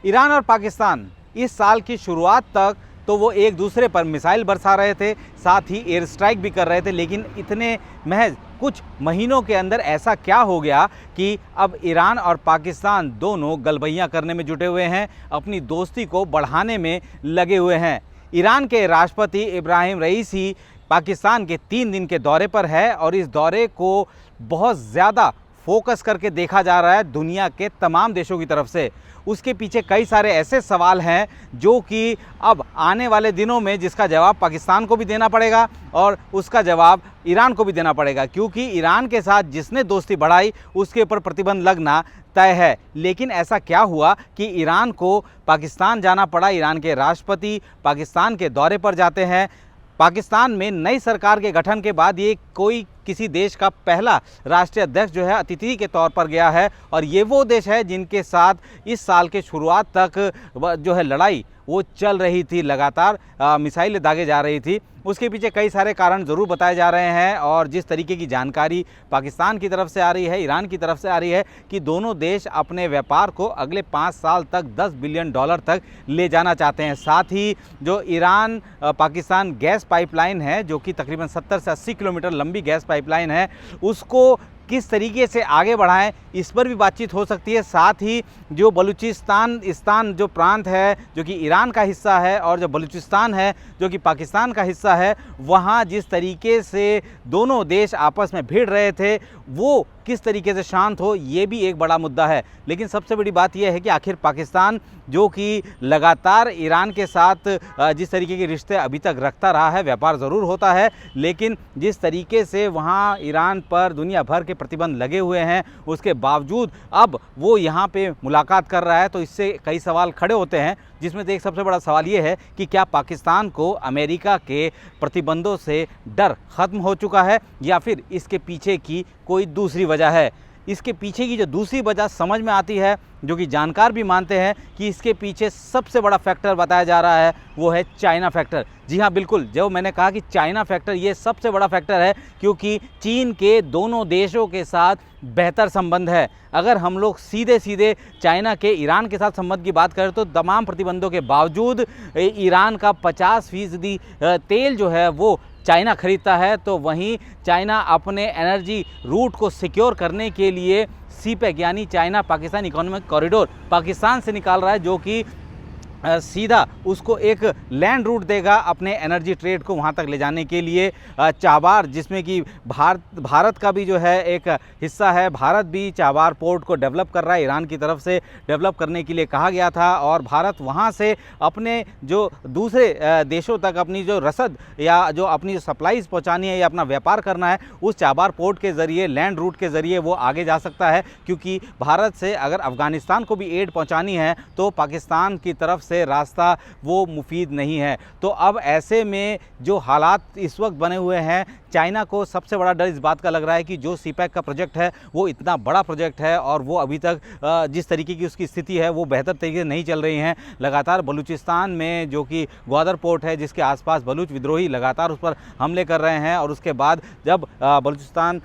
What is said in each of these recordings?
Iran और पाकिस्तान इस साल की शुरुआत तक तो वो एक दूसरे पर मिसाइल बरसा रहे थे, साथ ही एयर स्ट्राइक भी कर रहे थे, लेकिन इतने महज कुछ महीनों के अंदर ऐसा क्या हो गया कि अब ईरान और पाकिस्तान दोनों गलबैयाँ करने में जुटे हुए हैं, अपनी दोस्ती को बढ़ाने में लगे हुए हैं। ईरान के राष्ट्रपति इब्राहिम रईसी पाकिस्तान के 3 दिन के दौरे पर है और इस दौरे को बहुत ज़्यादा फोकस करके देखा जा रहा है दुनिया के तमाम देशों की तरफ से। उसके पीछे कई सारे ऐसे सवाल हैं जो कि अब आने वाले दिनों में जिसका जवाब पाकिस्तान को भी देना पड़ेगा और उसका जवाब ईरान को भी देना पड़ेगा, क्योंकि ईरान के साथ जिसने दोस्ती बढ़ाई उसके ऊपर प्रतिबंध लगना तय है। लेकिन ऐसा क्या हुआ कि ईरान को पाकिस्तान जाना पड़ा? ईरान के राष्ट्रपति पाकिस्तान के दौरे पर जाते हैं। पाकिस्तान में नई सरकार के गठन के बाद ये कोई किसी देश का पहला राष्ट्रीय अध्यक्ष जो है अतिथि के तौर पर गया है और ये वो देश है जिनके साथ इस साल के शुरुआत तक जो है लड़ाई वो चल रही थी, लगातार मिसाइलें दागे जा रही थी। उसके पीछे कई सारे कारण ज़रूर बताए जा रहे हैं और जिस तरीके की जानकारी पाकिस्तान की तरफ से आ रही है, ईरान की तरफ से आ रही है कि दोनों देश अपने व्यापार को अगले 5 साल तक $10 बिलियन तक ले जाना चाहते हैं। साथ ही जो ईरान पाकिस्तान गैस पाइपलाइन है, जो कि तकरीबन 70 से 80 किलोमीटर लंबी गैस पाइपलाइन है, उसको किस तरीके से आगे बढ़ाएं, इस पर भी बातचीत हो सकती है। साथ ही जो बलूचिस्तान जो प्रांत है जो कि ईरान का हिस्सा है और जो बलूचिस्तान है जो कि पाकिस्तान का हिस्सा है, वहाँ जिस तरीके से दोनों देश आपस में भिड़ रहे थे वो किस तरीके से शांत हो, ये भी एक बड़ा मुद्दा है। लेकिन सबसे बड़ी बात यह है कि आखिर पाकिस्तान जो कि लगातार ईरान के साथ जिस तरीके के रिश्ते अभी तक रखता रहा है, व्यापार ज़रूर होता है, लेकिन जिस तरीके से वहाँ ईरान पर दुनिया भर के प्रतिबंध लगे हुए हैं उसके बावजूद अब वो यहाँ पे मुलाकात कर रहा है, तो इससे कई सवाल खड़े होते हैं, जिसमें से एक सबसे बड़ा सवाल ये है कि क्या पाकिस्तान को अमेरिका के प्रतिबंधों से डर ख़त्म हो चुका है या फिर इसके पीछे की कोई दूसरी वजह है। इसके पीछे की जो दूसरी वजह समझ में आती है, जो कि जानकार भी मानते हैं कि इसके पीछे सबसे बड़ा फैक्टर बताया जा रहा है वो है चाइना फैक्टर। जी हाँ, बिल्कुल, जो मैंने कहा कि चाइना फैक्टर ये सबसे बड़ा फैक्टर है, क्योंकि चीन के दोनों देशों के साथ बेहतर संबंध है। अगर हम लोग सीधे सीधे चाइना के ईरान के साथ संबंध की बात करें तो तमाम प्रतिबंधों के बावजूद ईरान का 50% तेल जो है वो चाइना खरीदता है, तो वहीं चाइना अपने एनर्जी रूट को सिक्योर करने के लिए सीपेक यानी China Pakistan economic corridor Pakistan से निकाल रहा है, जो कि सीधा उसको एक लैंड रूट देगा अपने एनर्जी ट्रेड को वहाँ तक ले जाने के लिए। चाबार, जिसमें कि भारत का भी जो है एक हिस्सा है, भारत भी चाबार पोर्ट को डेवलप कर रहा है, ईरान की तरफ से डेवलप करने के लिए कहा गया था और भारत वहाँ से अपने जो दूसरे देशों तक अपनी जो रसद या जो अपनी सप्लाईज पहुँचानी है या अपना व्यापार करना है, उस चाबार पोर्ट के ज़रिए, लैंड रूट के ज़रिए वो आगे जा सकता है। क्योंकि भारत से अगर अफ़गानिस्तान को भी एड पहुँचानी है तो पाकिस्तान की तरफ से रास्ता वो मुफीद नहीं है। तो अब ऐसे में जो हालात इस वक्त बने हुए हैं, चाइना को सबसे बड़ा डर इस बात का लग रहा है कि जो सीपैक का प्रोजेक्ट है वो इतना बड़ा प्रोजेक्ट है और वो अभी तक जिस तरीके की उसकी स्थिति है वो बेहतर तरीके से नहीं चल रही हैं। लगातार बलूचिस्तान में जो कि ग्वादर पोर्ट है, जिसके आसपास बलूच विद्रोही लगातार उस पर हमले कर रहे हैं, और उसके बाद जब बलूचिस्तान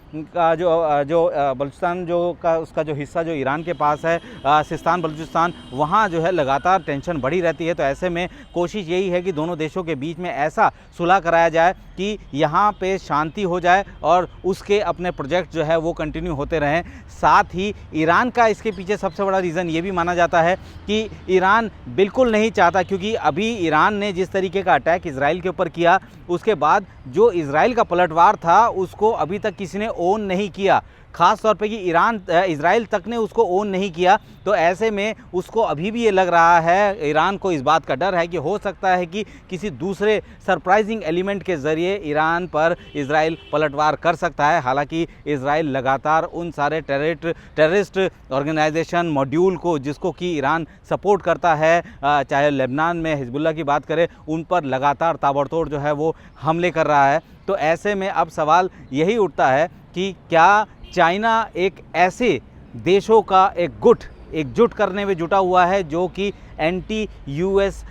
उसका जो हिस्सा जो ईरान के पास है, सिस्तान बलूचिस्तान, वहाँ जो है लगातार टेंशन बढ़ी रहती है। तो ऐसे में कोशिश यही है कि दोनों देशों के बीच में ऐसा सुलह कराया जाए कि यहाँ पे शांति हो जाए और उसके अपने प्रोजेक्ट जो है वो कंटिन्यू होते रहें। साथ ही ईरान का इसके पीछे सबसे बड़ा रीज़न ये भी माना जाता है कि ईरान बिल्कुल नहीं चाहता, क्योंकि अभी ईरान ने जिस तरीके का अटैक इजराइल के ऊपर किया, उसके बाद जो इजराइल का पलटवार था उसको अभी तक किसी ने ओन नहीं किया, ख़ास तौर पे कि इजराइल तक ने उसको ओन नहीं किया। तो ऐसे में उसको अभी भी ये लग रहा है, ईरान को इस बात का डर है कि हो सकता है कि किसी दूसरे सरप्राइजिंग एलिमेंट के ज़रिए ईरान पर इजराइल पलटवार कर सकता है। हालांकि इजराइल लगातार उन सारे टेररिस्ट ऑर्गेनाइजेशन मॉड्यूल को जिसको कि ईरान सपोर्ट करता है, चाहे लेबनान में हिजबुल्लाह की बात करें, उन पर लगातार ताबड़तोड़ जो है वो हमले कर रहा है। तो ऐसे में अब सवाल यही उठता है कि क्या चाइना एक ऐसे देशों का एक गुट एकजुट करने में जुटा हुआ है, जो कि एंटी यूएस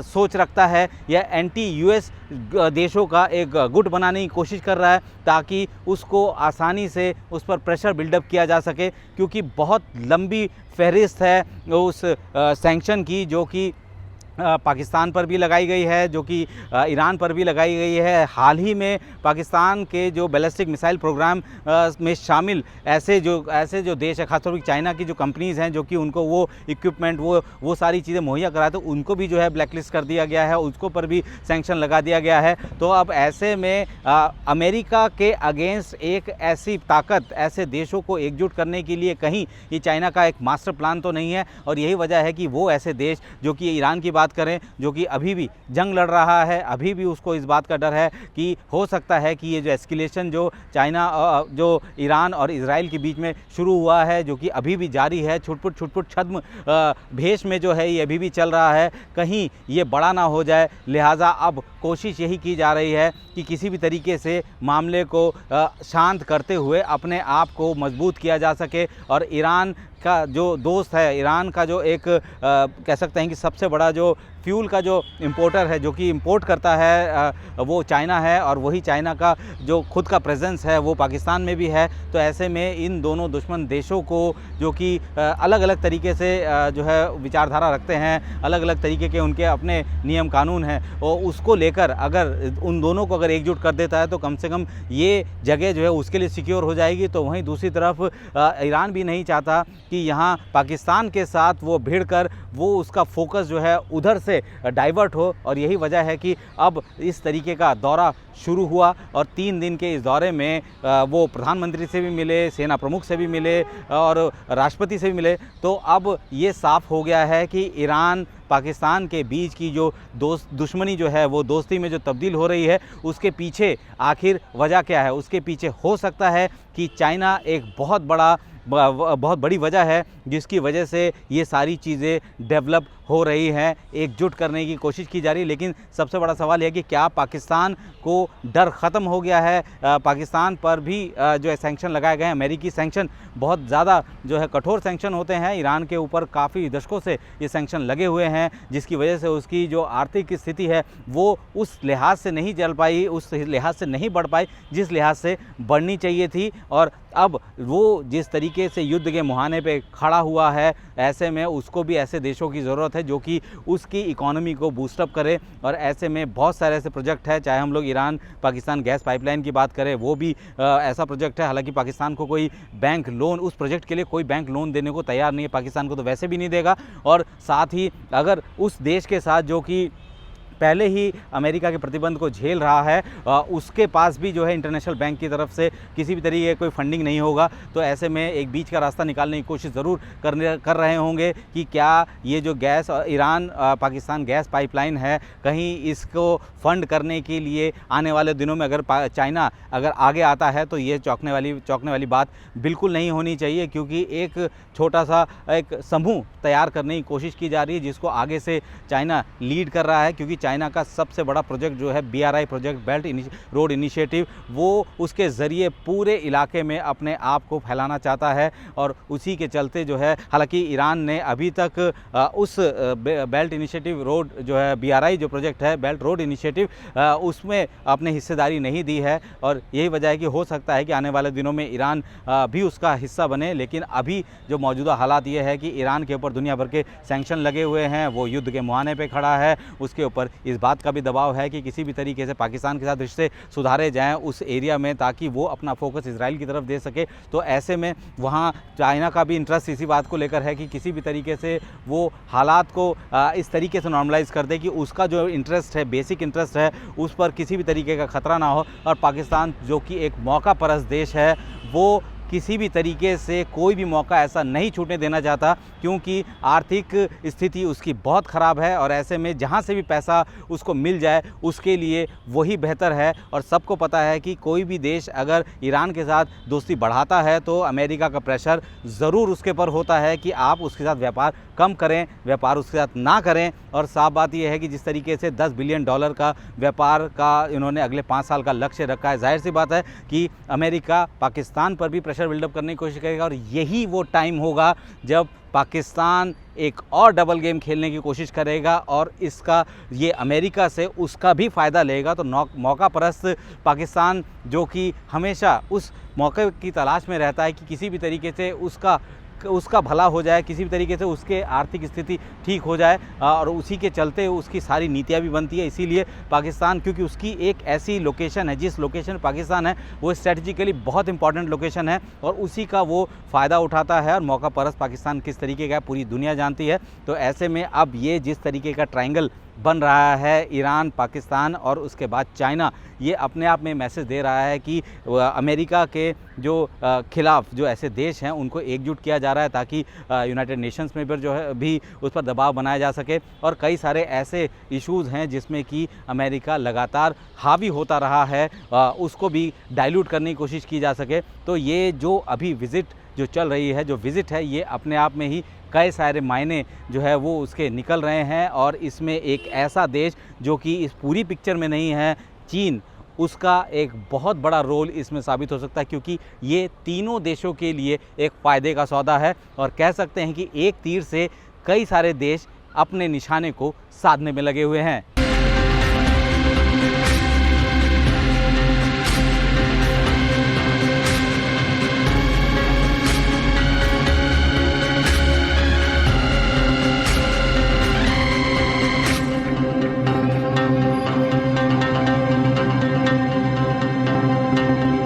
सोच रखता है या एंटी यूएस देशों का एक गुट बनाने की कोशिश कर रहा है, ताकि उसको आसानी से उस पर प्रेशर बिल्डअप किया जा सके, क्योंकि बहुत लंबी फहरिस्त है उस सैंक्शन की, जो कि पाकिस्तान पर भी लगाई गई है, जो कि ईरान पर भी लगाई गई है। हाल ही में पाकिस्तान के जो बैलिस्टिक मिसाइल प्रोग्राम में शामिल ऐसे जो देश है, खासतौर पर चाइना की जो कंपनीज़ हैं, जो कि उनको वो इक्विपमेंट वो सारी चीज़ें मुहैया कराते, उनको भी जो है ब्लैकलिस्ट कर दिया गया है, उसको पर भी सैंक्शन लगा दिया गया है। तो अब ऐसे में अमेरिका के अगेंस्ट एक ऐसी ताकत, ऐसे देशों को एकजुट करने के लिए कहीं ये चाइना का एक मास्टर प्लान तो नहीं है, और यही वजह है कि वो ऐसे देश जो कि ईरान की बात करें, जो कि अभी भी जंग लड़ रहा है, अभी भी उसको इस बात का डर है कि हो सकता है कि ये जो एस्केलेशन जो जो ईरान और इजराइल के बीच में शुरू हुआ है, जो कि अभी भी जारी है, छुटपुट छद्म भेष में जो है ये अभी भी चल रहा है, कहीं ये बड़ा ना हो जाए। लिहाजा अब कोशिश यही की जा रही है कि किसी भी तरीके से मामले को शांत करते हुए अपने आप को मजबूत किया जा सके, और ईरान का जो दोस्त है, ईरान का जो एक कह सकते हैं कि सबसे बड़ा जो फ्यूल का जो इंपोर्टर है, जो कि इंपोर्ट करता है, वो चाइना है, और वही चाइना का जो खुद का प्रेजेंस है वो पाकिस्तान में भी है। तो ऐसे में इन दोनों दुश्मन देशों को, जो कि अलग अलग तरीके से जो है विचारधारा रखते हैं, अलग अलग तरीके के उनके अपने नियम कानून हैं, और उसको लेकर अगर उन दोनों को अगर एकजुट कर देता है तो कम से कम ये जगह जो है उसके लिए सिक्योर हो जाएगी। तो वहीं दूसरी तरफ ईरान भी नहीं चाहता कि यहाँ पाकिस्तान के साथ वो भिड़ कर वो उसका फोकस जो है उधर से डाइवर्ट हो, और यही वजह है कि अब इस तरीके का दौरा शुरू हुआ, और 3 दिन के इस दौरे में वो प्रधानमंत्री से भी मिले, सेना प्रमुख से भी मिले, और राष्ट्रपति से भी मिले। तो अब ये साफ हो गया है कि ईरान पाकिस्तान के बीच की जो दुश्मनी जो है वो दोस्ती में जो तब्दील हो रही है, उसके पीछे आखिर वजह क्या है। उसके पीछे हो सकता है कि चाइना एक बहुत बड़ी वजह है, जिसकी वजह से ये सारी चीज़ें डेवलप हो रही हैं, एकजुट करने की कोशिश की जा रही है। लेकिन सबसे बड़ा सवाल है कि क्या पाकिस्तान को डर ख़त्म हो गया है। पाकिस्तान पर भी जो है सैंक्शन लगाए गए हैं, अमेरिकी सैंक्शन बहुत ज़्यादा जो है कठोर सैंक्शन होते हैं। ईरान के ऊपर काफ़ी दशकों से ये सैंक्शन लगे हुए हैं, जिसकी वजह से उसकी जो आर्थिक स्थिति है वो उस लिहाज से नहीं चल पाई, उस लिहाज से नहीं बढ़ पाई जिस लिहाज से बढ़नी चाहिए थी। और अब वो जिस तरीके से युद्ध के मुहाने पे खड़ा हुआ है, ऐसे में उसको भी ऐसे देशों की ज़रूरत है जो कि उसकी इकोनॉमी को बूस्टअप करे। और ऐसे में बहुत सारे ऐसे प्रोजेक्ट हैं, चाहे हम लोग ईरान पाकिस्तान गैस पाइपलाइन की बात करें, वो भी ऐसा प्रोजेक्ट है। हालांकि पाकिस्तान को कोई बैंक लोन, उस प्रोजेक्ट के लिए कोई बैंक लोन देने को तैयार नहीं है, पाकिस्तान को तो वैसे भी नहीं देगा। और साथ ही अगर उस देश के साथ जो कि पहले ही अमेरिका के प्रतिबंध को झेल रहा है, उसके पास भी जो है इंटरनेशनल बैंक की तरफ से किसी भी तरीके कोई फंडिंग नहीं होगा, तो ऐसे में एक बीच का रास्ता निकालने की कोशिश ज़रूर कर रहे होंगे कि क्या ये जो gas Iran Pakistan gas pipeline है, कहीं इसको फंड करने के लिए आने वाले दिनों में अगर चाइना अगर आगे आता है तो ये चौंकने वाली बात बिल्कुल नहीं होनी चाहिए, क्योंकि एक छोटा सा एक समूह तैयार करने की कोशिश की जा रही है जिसको आगे से चाइना लीड कर रहा है। क्योंकि चाइना का सबसे बड़ा प्रोजेक्ट जो है BRI project, belt road initiative, वो उसके ज़रिए पूरे इलाके में अपने आप को फैलाना चाहता है। और उसी के चलते जो है, हालांकि ईरान ने अभी तक उस बेल्ट इनिशिएटिव रोड जो है BRI जो प्रोजेक्ट है बेल्ट रोड इनिशिएटिव, उसमें अपने हिस्सेदारी नहीं दी है। और यही वजह है कि हो सकता है कि आने वाले दिनों में ईरान भी उसका हिस्सा बने। लेकिन अभी जो मौजूदा हालात ये है कि ईरान के ऊपर दुनिया भर के सैंक्शन लगे हुए हैं, वो युद्ध के मुहाने पे खड़ा है, उसके ऊपर इस बात का भी दबाव है कि किसी भी तरीके से पाकिस्तान के साथ रिश्ते सुधारे जाएं उस एरिया में, ताकि वो अपना फोकस इजराइल की तरफ दे सके। तो ऐसे में वहाँ चाइना का भी इंटरेस्ट इसी बात को लेकर है कि किसी भी तरीके से वो हालात को इस तरीके से नॉर्मलाइज कर दे कि उसका जो इंटरेस्ट है, बेसिक इंटरेस्ट है, उस पर किसी भी तरीके का खतरा ना हो। और पाकिस्तान जो कि एक मौका परस्त देश है, वो किसी भी तरीके से कोई भी मौका ऐसा नहीं छूटने देना चाहता, क्योंकि आर्थिक स्थिति उसकी बहुत ख़राब है। और ऐसे में जहाँ से भी पैसा उसको मिल जाए उसके लिए वही बेहतर है। और सबको पता है कि कोई भी देश अगर ईरान के साथ दोस्ती बढ़ाता है तो अमेरिका का प्रेशर ज़रूर उसके ऊपर होता है कि आप उसके साथ व्यापार कम करें, व्यापार उसके साथ ना करें। और साफ बात यह है कि जिस तरीके से $10 बिलियन का व्यापार का इन्होंने अगले 5 साल का लक्ष्य रखा है, जाहिर सी बात है कि अमेरिका पाकिस्तान पर भी प्रेशर बिल्डअप करने की कोशिश करेगा और यही वो टाइम होगा जब पाकिस्तान एक और डबल गेम खेलने की कोशिश करेगा और इसका ये अमेरिका से उसका भी फ़ायदा लेगा। तो मौका परस्त पाकिस्तान, जो कि हमेशा उस मौके की तलाश में रहता है कि किसी भी तरीके से उसका भला हो जाए, किसी भी तरीके से उसके आर्थिक स्थिति ठीक हो जाए, और उसी के चलते उसकी सारी नीतियाँ भी बनती है। इसीलिए पाकिस्तान, क्योंकि उसकी एक ऐसी लोकेशन है, जिस लोकेशन में पाकिस्तान है वो स्ट्रेटजिकली बहुत इंपॉर्टेंट लोकेशन है और उसी का वो फ़ायदा उठाता है। और मौका परस्त पाकिस्तान किस तरीके का है पूरी दुनिया जानती है। तो ऐसे में अब ये जिस तरीके का ट्रायंगल बन रहा है, ईरान, पाकिस्तान और उसके बाद चाइना, ये अपने आप में मैसेज दे रहा है कि अमेरिका के जो खिलाफ जो ऐसे देश हैं उनको एकजुट किया जा रहा है, ताकि यूनाइटेड नेशंस में भी उस पर दबाव बनाया जा सके। और कई सारे ऐसे इश्यूज़ हैं जिसमें कि अमेरिका लगातार हावी होता रहा है, उसको भी डाइल्यूट करने की कोशिश की जा सके। तो ये जो अभी विज़िट जो चल रही है, जो विज़िट है, ये अपने आप में ही कई सारे मायने जो है वो उसके निकल रहे हैं। और इसमें एक ऐसा देश जो कि इस पूरी पिक्चर में नहीं है, चीन, उसका एक बहुत बड़ा रोल इसमें साबित हो सकता है, क्योंकि ये तीनों देशों के लिए एक फ़ायदे का सौदा है। और कह सकते हैं कि एक तीर से कई सारे देश अपने निशाने को साधने में लगे हुए हैं।